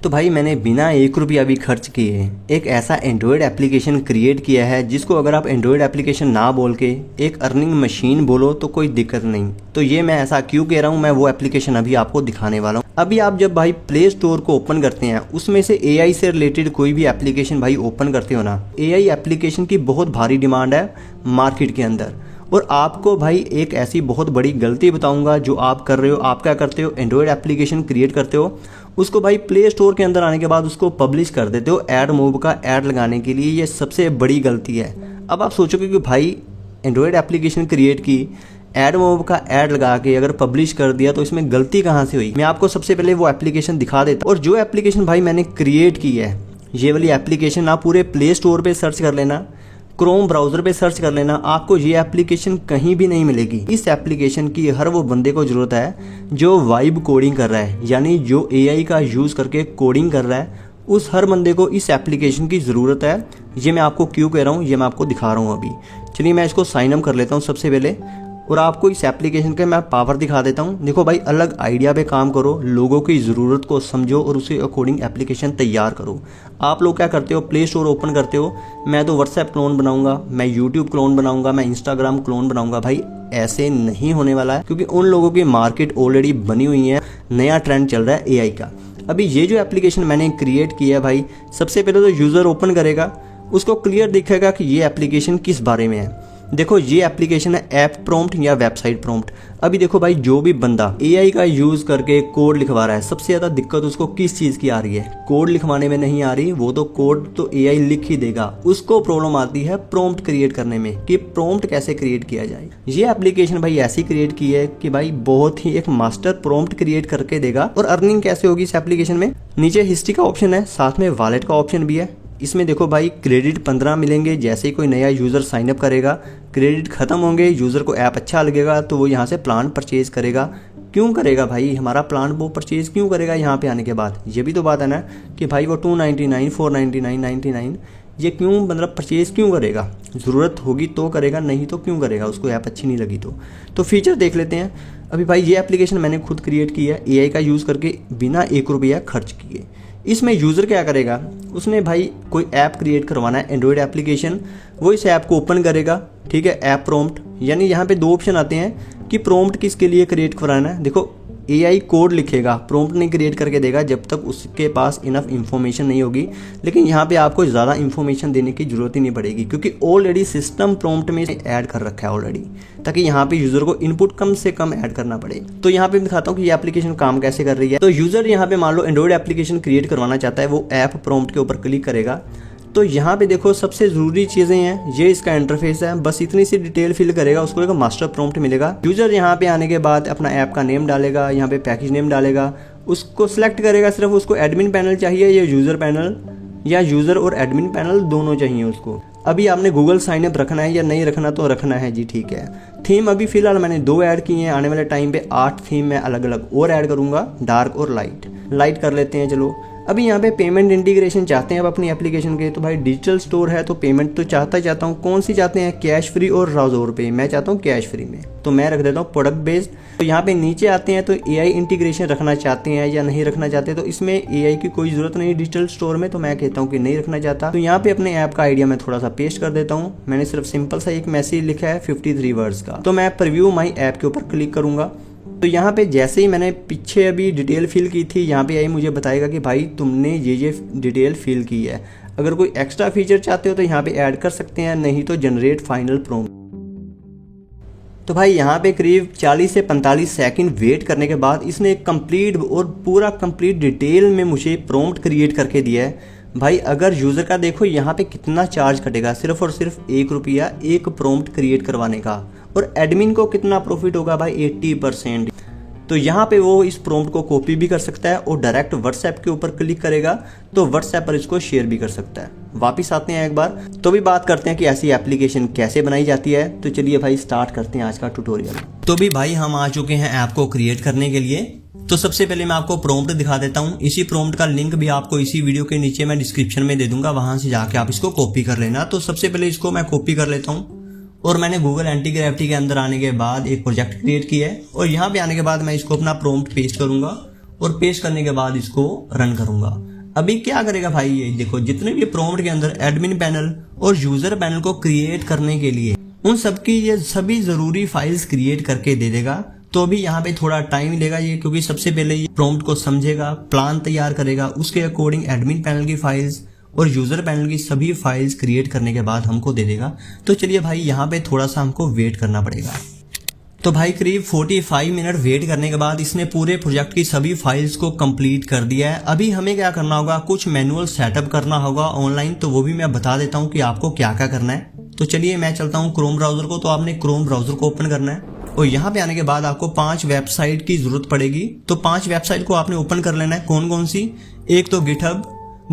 तो भाई मैंने बिना 1 रुपया भी खर्च किए एक ऐसा एंड्रॉयड एप्लीकेशन क्रिएट किया है जिसको अगर आप एंड्रॉयड एप्लीकेशन ना बोल के एक अर्निंग मशीन बोलो तो कोई दिक्कत नहीं। तो ये मैं ऐसा क्यों कह रहा हूँ, मैं वो एप्लीकेशन अभी आपको दिखाने वाला हूँ। अभी आप जब भाई प्ले स्टोर को ओपन करते हैं, उसमें से AI से रिलेटेड कोई भी एप्लीकेशन भाई ओपन करते हो ना, AI एप्लीकेशन की बहुत भारी डिमांड है मार्केट के अंदर। और आपको भाई एक ऐसी बहुत बड़ी गलती बताऊंगा जो आप कर रहे हो। आप क्या करते हो, एंड्रॉयड एप्लीकेशन क्रिएट करते हो, उसको भाई प्ले स्टोर के अंदर आने के बाद उसको पब्लिश कर देते हो ऐड मोब का ऐड लगाने के लिए। ये सबसे बड़ी गलती है। अब आप सोचोगे कि भाई एंड्रॉयड एप्लीकेशन क्रिएट की, ऐड मोब का ऐड लगा के अगर पब्लिश कर दिया तो इसमें गलती कहाँ से हुई। मैं आपको सबसे पहले वो एप्लीकेशन दिखा देता हूँ। और जो एप्लीकेशन भाई मैंने क्रिएट की है, ये वाली एप्लीकेशन आप पूरे प्ले स्टोर पे सर्च कर लेना, क्रोम ब्राउज़र पे सर्च कर लेना, आपको ये एप्लीकेशन कहीं भी नहीं मिलेगी। इस एप्लीकेशन की हर वो बंदे को ज़रूरत है जो वाइब कोडिंग कर रहा है, यानी जो AI का यूज़ करके कोडिंग कर रहा है, उस हर बंदे को इस एप्लीकेशन की ज़रूरत है। ये मैं आपको क्यों कह रहा हूँ, ये मैं आपको दिखा रहा हूँ अभी। चलिए मैं इसको साइन अप कर लेता हूँ सबसे पहले और आपको इस एप्लीकेशन के मैं पावर दिखा देता हूँ। देखो भाई, अलग आइडिया पे काम करो, लोगों की ज़रूरत को समझो और उसी अकॉर्डिंग एप्लीकेशन तैयार करो। आप लोग क्या करते हो, प्ले स्टोर ओपन करते हो, मैं तो व्हाट्सएप क्लोन बनाऊंगा, मैं यूट्यूब क्लोन बनाऊंगा, मैं इंस्टाग्राम क्लोन बनाऊंगा। भाई ऐसे नहीं होने वाला है, क्योंकि उन लोगों की मार्केट ऑलरेडी बनी हुई है, नया ट्रेंड चल रहा है AI का। अभी ये जो एप्लीकेशन मैंने क्रिएट किया है भाई, सबसे पहले तो यूज़र ओपन करेगा, उसको क्लियर दिखेगा कि ये एप्लीकेशन किस बारे में है। देखो ये एप्लीकेशन है ऐप प्रॉम्प्ट या वेबसाइट प्रॉम्प्ट। अभी देखो भाई, जो भी बंदा AI का यूज करके कोड लिखवा रहा है, सबसे ज्यादा दिक्कत उसको किस चीज की आ रही है, कोड लिखवाने में नहीं आ रही। वो तो कोड तो AI लिख ही देगा, उसको प्रॉब्लम आती है प्रॉम्प्ट क्रिएट करने में, कि प्रॉम्प्ट कैसे क्रिएट किया जाए। ये एप्लीकेशन भाई ऐसी क्रिएट की है कि भाई बहुत ही एक मास्टर प्रॉम्प्ट क्रिएट करके देगा। और अर्निंग कैसे होगी इस एप्लीकेशन में, नीचे हिस्ट्री का ऑप्शन है, साथ में वॉलेट का ऑप्शन भी है। इसमें देखो भाई, क्रेडिट 15 मिलेंगे जैसे ही कोई नया यूज़र साइन अप करेगा। क्रेडिट खत्म होंगे, यूज़र को ऐप अच्छा लगेगा तो वो यहाँ से प्लान परचेज करेगा। क्यों करेगा भाई हमारा प्लान, वो परचेज क्यों करेगा यहाँ पे आने के बाद? ये भी तो बात है ना कि भाई वो 299, 499, 99 ये क्यों मतलब परचेज क्यों करेगा? ज़रूरत होगी तो करेगा, नहीं तो क्यों करेगा, उसको ऐप अच्छी नहीं लगी तो फीचर देख लेते हैं। अभी भाई ये एप्लीकेशन मैंने खुद क्रिएट की है AI का यूज़ करके, बिना 1 रुपया खर्च किए। इसमें यूज़र क्या करेगा, उसने भाई कोई ऐप क्रिएट करवाना है, एंड्रॉयड एप्लीकेशन, वो इस ऐप को ओपन करेगा, ठीक है, ऐप प्रॉम्प्ट। यानी यहाँ पे 2 ऑप्शन आते हैं कि प्रॉम्प्ट किसके लिए क्रिएट कराना है। देखो AI कोड लिखेगा, प्रॉम्प्ट नहीं क्रिएट करके देगा जब तक उसके पास इनफ इंफॉर्मेशन नहीं होगी। लेकिन यहाँ पे आपको ज़्यादा इंफॉर्मेशन देने की जरूरत ही नहीं पड़ेगी, क्योंकि ऑलरेडी सिस्टम प्रॉम्प्ट में ऐड कर रखा है ऑलरेडी, ताकि यहाँ पे यूज़र को इनपुट कम से कम ऐड करना पड़े। तो यहाँ पे मैं दिखाता हूँ कि ये एप्लीकेशन काम कैसे कर रही है। तो यूज़र यहाँ पे मान लो एंड्रॉयड एप्लीकेशन क्रिएट करवाना चाहता है, वो ऐप प्रॉम्प्ट के ऊपर क्लिक करेगा। तो यहाँ पे देखो सबसे ज़रूरी चीज़ें हैं, ये इसका इंटरफेस है, बस इतनी सी डिटेल फिल करेगा, उसको एक मास्टर प्रॉम्प्ट मिलेगा। यूज़र यहाँ पे आने के बाद अपना ऐप का नेम डालेगा, यहाँ पे पैकेज नेम डालेगा, उसको सिलेक्ट करेगा। सिर्फ उसको एडमिन पैनल चाहिए या यूज़र पैनल, या यूज़र और एडमिन पैनल दोनों चाहिए उसको। अभी आपने गूगल साइनअप रखना है या नहीं रखना, तो रखना है जी, ठीक है। थीम अभी फ़िलहाल मैंने 2 ऐड की हैं, आने वाले टाइम पे 8 थीम मैं अलग अलग और ऐड करूँगा, डार्क और लाइट कर लेते हैं। चलो अभी यहाँ पे पेमेंट इंटीग्रेशन चाहते हैं अब अपनी एप्लीकेशन के, तो भाई डिजिटल स्टोर है तो पेमेंट तो चाहता हूँ। कौन सी चाहते हैं, कैश फ्री और राउज़र पे? मैं चाहता हूँ कैश फ्री में, तो मैं रख देता हूँ प्रोडक्ट बेस्ड। तो यहाँ पे नीचे आते हैं तो AI इंटीग्रेशन रखना चाहते हैं या नहीं रखना चाहते, तो इसमें AI की कोई ज़रूरत नहीं डिजिटल स्टोर में, तो मैं कहता हूँ कि नहीं रखना चाहता। तो यहाँ पे अपने ऐप का आइडिया मैं थोड़ा सा पेस्ट कर देता हूँ। मैंने सिर्फ सिंपल सा एक मैसेज लिखा है 53 वर्ड्स का। तो मैं प्रीव्यू माई ऐप के ऊपर क्लिक करूँगा। तो यहाँ पे जैसे ही मैंने पीछे अभी डिटेल फिल की थी, यहाँ पे AI मुझे बताएगा कि भाई तुमने ये डिटेल फिल की है। अगर कोई एक्स्ट्रा फीचर चाहते हो तो यहाँ पे ऐड कर सकते हैं, नहीं तो जनरेट फाइनल प्रॉम्प्ट। तो भाई यहाँ पे करीब 40 से 45 सेकंड वेट करने के बाद इसने एक कंप्लीट और पूरा कंप्लीट डिटेल में मुझे प्रॉम्प्ट क्रिएट करके दिया है। भाई अगर यूज़र का देखो यहाँ पे कितना चार्ज कटेगा, सिर्फ और सिर्फ 1 रुपया एक प्रॉम्प्ट क्रिएट करवाने का। और एडमिन को कितना प्रॉफिट होगा भाई, 80%। तो यहाँ पे वो इस प्रॉम्प्ट को कॉपी भी कर सकता है और डायरेक्ट व्हाट्सएप के ऊपर क्लिक करेगा तो व्हाट्सएप पर इसको शेयर भी कर सकता है। वापिस आते हैं एक बार, तो भी बात करते हैं कि ऐसी एप्लीकेशन कैसे बनाई जाती है। तो चलिए भाई स्टार्ट करते हैं आज का ट्यूटोरियल। तो भी भाई हम आ चुके हैं ऐप को क्रिएट करने के लिए। तो सबसे पहले मैं आपको प्रॉम्प्ट दिखा देता हूँ। इसी प्रॉम्प्ट का लिंक भी आपको इसी वीडियो के नीचे मैं डिस्क्रिप्शन में दे दूंगा, वहां से जाके आप इसको कॉपी कर लेना। तो सबसे पहले इसको मैं कॉपी कर लेता हूँ और मैंने गूगल एंटी ग्रेविटी के अंदर आने के बाद एक प्रोजेक्ट क्रिएट किया है और यहाँ पे आने के बाद मैं इसको अपना प्रॉम्प्ट पेस्ट करूंगा और पेस्ट करने के बाद इसको रन करूंगा। अभी क्या करेगा भाई, ये देखो जितने भी प्रॉम्प्ट के अंदर एडमिन पैनल और यूजर पैनल को क्रिएट करने के लिए उन सबकी ये सभी जरूरी फाइल्स क्रिएट करके दे देगा। तो अभी यहाँ पे थोड़ा टाइम लेगा ये, क्योंकि सबसे पहले ये प्रॉम्प्ट को समझेगा, प्लान तैयार करेगा, उसके अकॉर्डिंग एडमिन पैनल की फाइल्स और यूजर पैनल की सभी फाइल्स क्रिएट करने के बाद हमको दे देगा। तो चलिए भाई यहाँ पे थोड़ा सा हमको वेट करना पड़ेगा। तो भाई करीब 45 मिनट वेट करने के बाद इसने पूरे प्रोजेक्ट की सभी फाइल्स को कंप्लीट कर दिया है। अभी हमें क्या करना होगा, कुछ मैनुअल सेटअप करना होगा ऑनलाइन, तो वो भी मैं बता देता हूँ कि आपको क्या क्या करना है। तो चलिए मैं चलता हूँ क्रोम ब्राउजर को। तो आपने क्रोम ब्राउजर को ओपन करना है और यहाँ पे आने के बाद आपको 5 वेबसाइट की जरूरत पड़ेगी। तो 5 वेबसाइट को आपने ओपन कर लेना है। कौन कौन सी? एक तो गिटहब,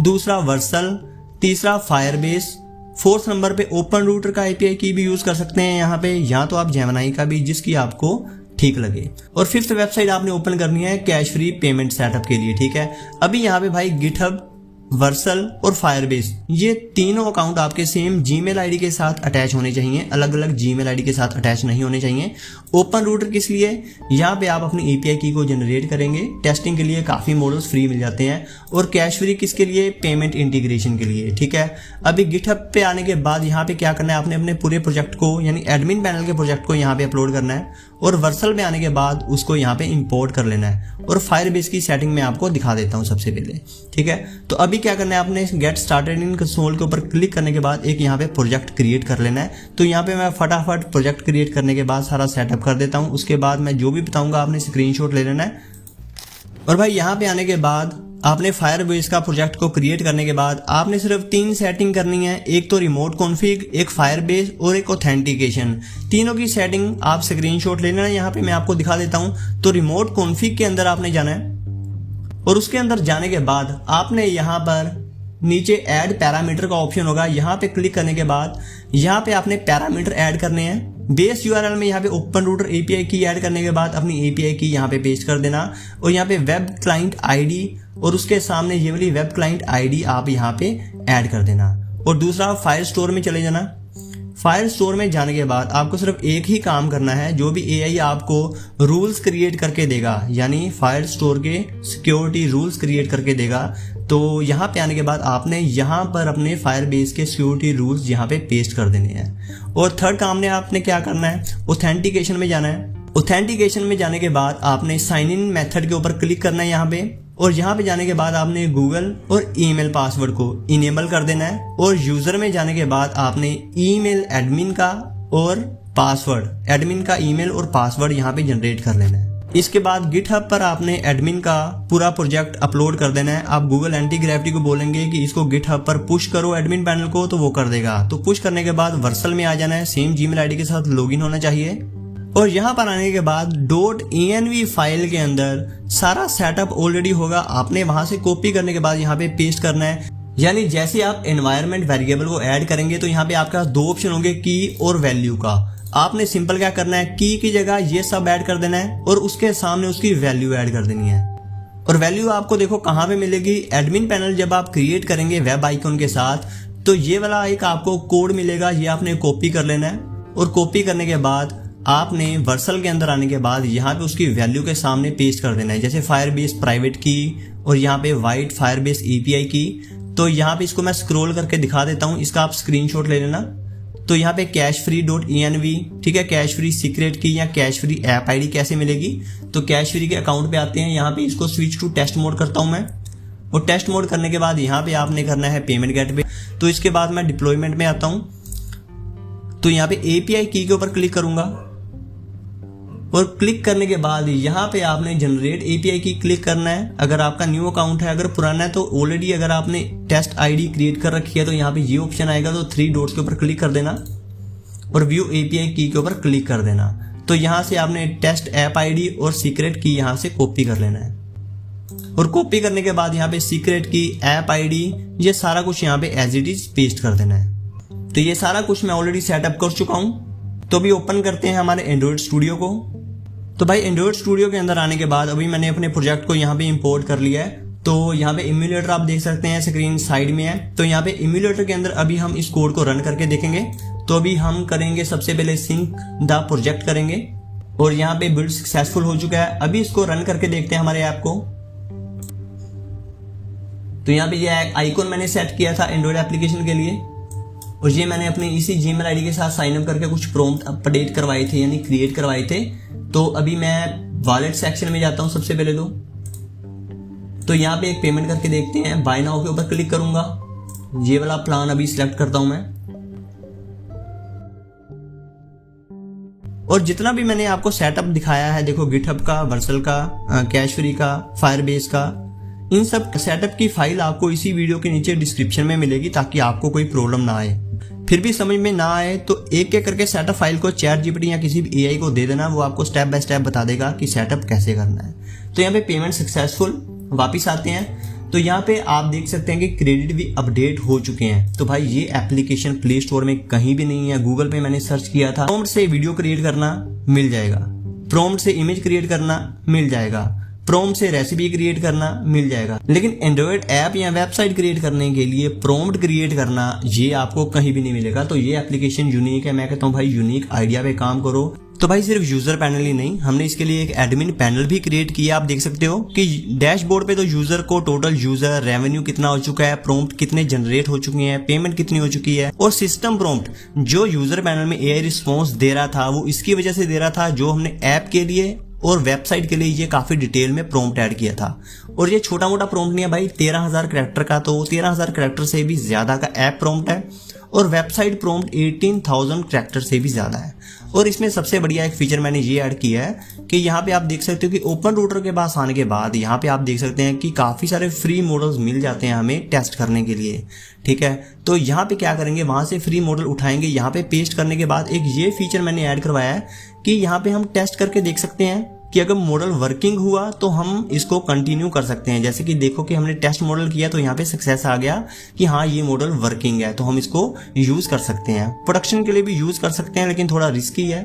दूसरा वर्सल, तीसरा फायरबेस, 4th नंबर पे ओपन रूटर का एपीआई की भी यूज कर सकते हैं यहाँ पे, या तो आप जेमिनी का भी, जिसकी आपको ठीक लगे। और 5th वेबसाइट आपने ओपन करनी है कैश फ्री पेमेंट सेटअप के लिए, ठीक है। अभी यहाँ पे भाई गिटहब, वर्सल और फायरबेस, ये तीनों अकाउंट आपके सेम जीमेल आईडी के साथ अटैच होने चाहिए, अलग अलग जीमेल आईडी के साथ अटैच नहीं होने चाहिए। ओपन रूटर किस लिए? यहाँ पे आप अपनी एपीआई की को जनरेट करेंगे, टेस्टिंग के लिए काफी मॉडल्स फ्री मिल जाते हैं। और कैश फ्री किसके लिए? पेमेंट इंटीग्रेशन के लिए, ठीक है। अभी गिटहब पे आने के बाद यहाँ पे क्या करना है, आपने अपने पूरे प्रोजेक्ट को यानी एडमिन पैनल के प्रोजेक्ट को यहाँ पे अपलोड करना है। और वर्सल में आने के बाद उसको यहाँ पे इंपोर्ट कर लेना है। और फायरबेस की सेटिंग में आपको दिखा देता हूँ सबसे पहले, ठीक है। तो अभी क्या करना है, आपने गेट स्टार्टेड इन कंसोल के ऊपर क्लिक करने के बाद एक यहाँ पे प्रोजेक्ट क्रिएट कर लेना है। तो यहाँ पे मैं फटाफट प्रोजेक्ट क्रिएट करने के बाद सारा सेटअप कर देता हूँ। उसके बाद मैं जो भी बताऊंगा आपने स्क्रीनशॉट ले लेना है। और भाई यहाँ पे आने के बाद आपने फायरबेस का प्रोजेक्ट को क्रिएट करने के बाद आपने सिर्फ 3 सेटिंग करनी है। एक तो रिमोट कॉन्फ़िग, एक फायरबेस और एक ऑथेंटिकेशन। तीनों की सेटिंग आप स्क्रीनशॉट ले लेना। यहाँ पे मैं आपको दिखा देता हूँ। तो रिमोट कॉन्फ़िग के अंदर आपने जाना है और उसके अंदर जाने के बाद आपने यहाँ पर नीचे ऐड पैरामीटर का ऑप्शन होगा। यहाँ पे क्लिक करने के बाद यहाँ पे आपने पैरामीटर ऐड करने हैं। बेस यूआरएल में यहाँ पे ओपन रूटर एपीआई की ऐड करने के बाद अपनी एपीआई की यहाँ पे पेस्ट कर देना। और यहाँ पे वेब क्लाइंट आईडी और उसके सामने ये वाली वेब क्लाइंट आईडी आप यहाँ पे ऐड कर देना। और दूसरा फाइल स्टोर में चले जाना। फाइल स्टोर में जाने के बाद आपको सिर्फ एक ही काम करना है, जो भी एआई आपको रूल्स क्रिएट करके देगा, यानी फाइल स्टोर के सिक्योरिटी रूल्स क्रिएट करके देगा। तो यहाँ पे आने के बाद आपने यहाँ पर अपने फायरबेस के सिक्योरिटी रूल्स यहाँ पे पेस्ट कर देने हैं। और थर्ड काम ने आपने क्या करना है, ऑथेंटिकेशन में जाना है। ऑथेंटिकेशन में जाने के बाद आपने साइन इन मेथड के ऊपर क्लिक करना है यहाँ पे। और यहाँ पे जाने के बाद आपने गूगल और ईमेल पासवर्ड को इनेबल कर देना है। और यूजर में जाने के बाद आपने ईमेल एडमिन का और पासवर्ड, एडमिन का ईमेल और पासवर्ड यहाँ पे जनरेट कर लेना है। इसके बाद गिटहब पर आपने एडमिन का पूरा प्रोजेक्ट अपलोड कर देना है। आप गूगल एंटी ग्रेविटी को बोलेंगे कि इसको गिटहब पर पुश करो एडमिन पैनल को, तो वो कर देगा। तो पुश करने के बाद वर्सल में आ जाना है, सेम जीमेल आईडी के साथ लॉगिन होना चाहिए। और यहाँ पर आने के बाद .env फाइल के अंदर सारा सेटअप ऑलरेडी होगा। आपने वहां से कॉपी करने के बाद यहाँ पे पेस्ट करना है। यानी जैसे आप एनवायरनमेंट वेरिएबल को ऐड करेंगे तो यहाँ पे आपके पास 2 ऑप्शन होंगे, की और वैल्यू का। आपने सिंपल क्या करना है, की जगह ये सब ऐड कर देना है और उसके सामने उसकी वैल्यू ऐड कर देनी है। और वैल्यू आपको देखो कहाँ पे मिलेगी, एडमिन पैनल जब आप क्रिएट करेंगे वेब आइकन के साथ, तो ये वाला एक आपको कोड मिलेगा, ये आपने कॉपी कर लेना है। और कॉपी करने के बाद आपने वर्सल के अंदर आने के बाद यहाँ पे उसकी वैल्यू के सामने पेस्ट कर देना है। जैसे फायरबेस प्राइवेट की और यहाँ पे वाइट फायरबेस एपीआई की। तो यहाँ पे इसको मैं स्क्रॉल करके दिखा देता हूँ, इसका आप स्क्रीनशॉट ले लेना। तो यहाँ पे कैश फ्री .env, ठीक है, कैश फ्री सीक्रेट की या कैश फ्री ऐप आईडी कैसे मिलेगी। तो कैश फ्री के अकाउंट पे आते हैं, यहाँ पे इसको स्विच टू टेस्ट मोड करता हूँ मैं। और टेस्ट मोड करने के बाद यहाँ पे आपने करना है पेमेंट गेटवे। तो इसके बाद मैं डिप्लॉयमेंट में आता हूँ। तो यहाँ पे एपीआई की के ऊपर क्लिक करूंगा और क्लिक करने के बाद यहाँ पे आपने जनरेट एपीआई की क्लिक करना है। अगर आपका न्यू अकाउंट है, अगर पुराना है तो ऑलरेडी अगर आपने टेस्ट आईडी क्रिएट कर रखी है तो यहाँ पे ये ऑप्शन आएगा, तो 3 डॉट्स के ऊपर क्लिक कर देना और व्यू एपीआई की के ऊपर क्लिक कर देना। तो यहाँ से आपने टेस्ट ऐप आईडी और सीक्रेट की यहाँ से कॉपी कर लेना है। और कॉपी करने के बाद यहाँ पे सीक्रेट की, ऐप आईडी, ये सारा कुछ यहाँ पे एज इट इज पेस्ट कर देना है। तो ये सारा कुछ मैं ऑलरेडी सेटअप कर चुका हूँ। तो अभी ओपन करते हैं हमारे एंड्रॉइड स्टूडियो को। तो भाई एंड्रॉइड स्टूडियो के अंदर आने के बाद अभी मैंने अपने प्रोजेक्ट को यहाँ पे इंपोर्ट कर लिया है। तो यहाँ पे इम्यूलेटर आप देख सकते हैं, स्क्रीन साइड में है। तो यहाँ पे इम्यूलेटर के अंदर अभी हम इस कोड को रन करके देखेंगे। तो अभी हम करेंगे सबसे पहले सिंक द प्रोजेक्ट करेंगे और यहाँ पे बिल्ड सक्सेसफुल हो चुका है। अभी इसको रन करके देखते हैं हमारे ऐप को। तो यहाँ पे ये आइकॉन मैंने सेट किया था एंड्रॉयड एप्लीकेशन के लिए, और ये मैंने अपने इसी जीमेल आईडी के साथ साइन अप करके कुछ प्रॉम्प्ट अपडेट करवाए थे, यानी क्रिएट करवाए थे। तो अभी मैं वॉलेट सेक्शन में जाता हूँ सबसे पहले तो यहाँ पे एक पेमेंट करके देखते हैं। बाय नाउ के ऊपर क्लिक करूंगा, ये वाला प्लान अभी सिलेक्ट करता हूं मैं। और जितना भी मैंने आपको सेटअप दिखाया है, देखो गिटहब का, वर्सल का, कैश फ्री का, फायरबेस का, इन सब सेटअप की फाइल आपको इसी वीडियो के नीचे डिस्क्रिप्शन में मिलेगी, ताकि आपको कोई प्रॉब्लम ना आए। फिर भी समझ में ना आए तो एक एक करके सेटअप फाइल को ChatGPT या किसी भी AI को दे देना, वो आपको स्टेप बाय स्टेप बता देगा कि सेटअप कैसे करना है। तो यहाँ पे पेमेंट सक्सेसफुल, वापिस आते हैं तो यहाँ पे आप देख सकते हैं कि क्रेडिट भी अपडेट हो चुके हैं। तो भाई ये एप्लीकेशन प्ले स्टोर में कहीं भी नहीं है। गूगल पे मैंने सर्च किया था, प्रॉम्प्ट से वीडियो क्रिएट करना मिल जाएगा, प्रॉम्प्ट से इमेज क्रिएट करना मिल जाएगा, प्रॉम्प्ट से रेसिपी क्रिएट करना मिल जाएगा। लेकिन एंड्रॉयड ऐप या वेबसाइट क्रिएट करने के लिए प्रॉम्प्ट क्रिएट करना ये आपको कहीं भी नहीं मिलेगा। तो ये एप्लीकेशन यूनिक है। मैं कहता हूँ भाई यूनिक आइडिया पे काम करो। तो भाई सिर्फ यूजर पैनल ही नहीं, हमने इसके लिए एक एडमिन पैनल भी क्रिएट किया। आप देख सकते हो कि डैशबोर्ड पे तो यूजर को टोटल यूजर, रेवेन्यू कितना हो चुका है, प्रॉम्प्ट कितने जनरेट हो चुके हैं, पेमेंट कितनी हो चुकी है, और सिस्टम प्रॉम्प्ट जो यूजर पैनल में AI रिस्पॉन्स दे रहा था वो इसकी वजह से दे रहा था, जो हमने ऐप के लिए और वेबसाइट के लिए ये काफी डिटेल में प्रॉम्प्ट ऐड किया था। और ये छोटा मोटा प्रॉम्प्ट नहीं है भाई, 13,000 कैरेक्टर का, तो 13,000 कैरेक्टर से भी ज्यादा का ऐप प्रॉम्प्ट है, और वेबसाइट प्रॉम्प्ट 18,000 कैरेक्टर से भी ज्यादा है। और इसमें सबसे बढ़िया एक फीचर मैंने ये ऐड किया है कि यहाँ पे आप देख सकते हो कि ओपन रूटर के पास आने के बाद यहाँ पे आप देख सकते हैं कि काफी सारे फ्री मॉडल्स मिल जाते हैं हमें टेस्ट करने के लिए। ठीक है, तो यहाँ पे क्या करेंगे, वहां से फ्री मॉडल उठाएंगे, यहाँ पे पेस्ट करने के बाद एक ये फीचर मैंने ऐड करवाया है कि यहाँ पे हम टेस्ट करके देख सकते हैं कि अगर मॉडल वर्किंग हुआ तो हम इसको कंटिन्यू कर सकते हैं। जैसे कि देखो कि हमने टेस्ट मॉडल किया तो यहाँ पे सक्सेस आ गया कि हाँ ये मॉडल वर्किंग है, तो हम इसको यूज कर सकते हैं। प्रोडक्शन के लिए भी यूज कर सकते हैं, लेकिन थोड़ा रिस्की है।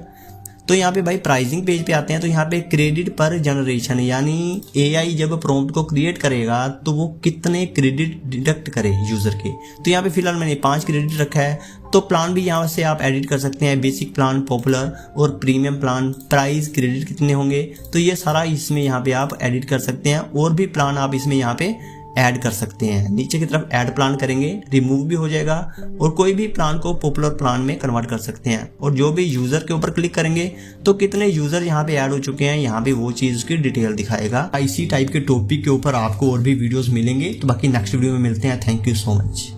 तो यहाँ पे भाई प्राइसिंग पेज पे आते हैं तो यहाँ पे क्रेडिट पर जनरेशन, यानी AI जब प्रॉम्प्ट को क्रिएट करेगा तो वो कितने क्रेडिट डिडक्ट करे यूजर के। तो यहाँ पे फिलहाल मैंने 5 क्रेडिट रखा है। तो प्लान भी यहाँ से आप एडिट कर सकते हैं, बेसिक प्लान, पॉपुलर और प्रीमियम प्लान, प्राइस, क्रेडिट कितने होंगे, तो ये सारा इसमें यहाँ पे आप एडिट कर सकते हैं। और भी प्लान आप इसमें यहाँ पे ऐड कर सकते हैं। नीचे की तरफ ऐड प्लान करेंगे, रिमूव भी हो जाएगा, और कोई भी प्लान को पॉपुलर प्लान में कन्वर्ट कर सकते हैं। और जो भी यूजर के ऊपर क्लिक करेंगे तो कितने यूजर यहाँ पे ऐड हो चुके हैं, यहाँ पे वो चीज उसकी डिटेल दिखाएगा। इसी टाइप के टॉपिक के ऊपर आपको और भी वीडियोस मिलेंगे। तो बाकी नेक्स्ट वीडियो में मिलते हैं। Thank you so much.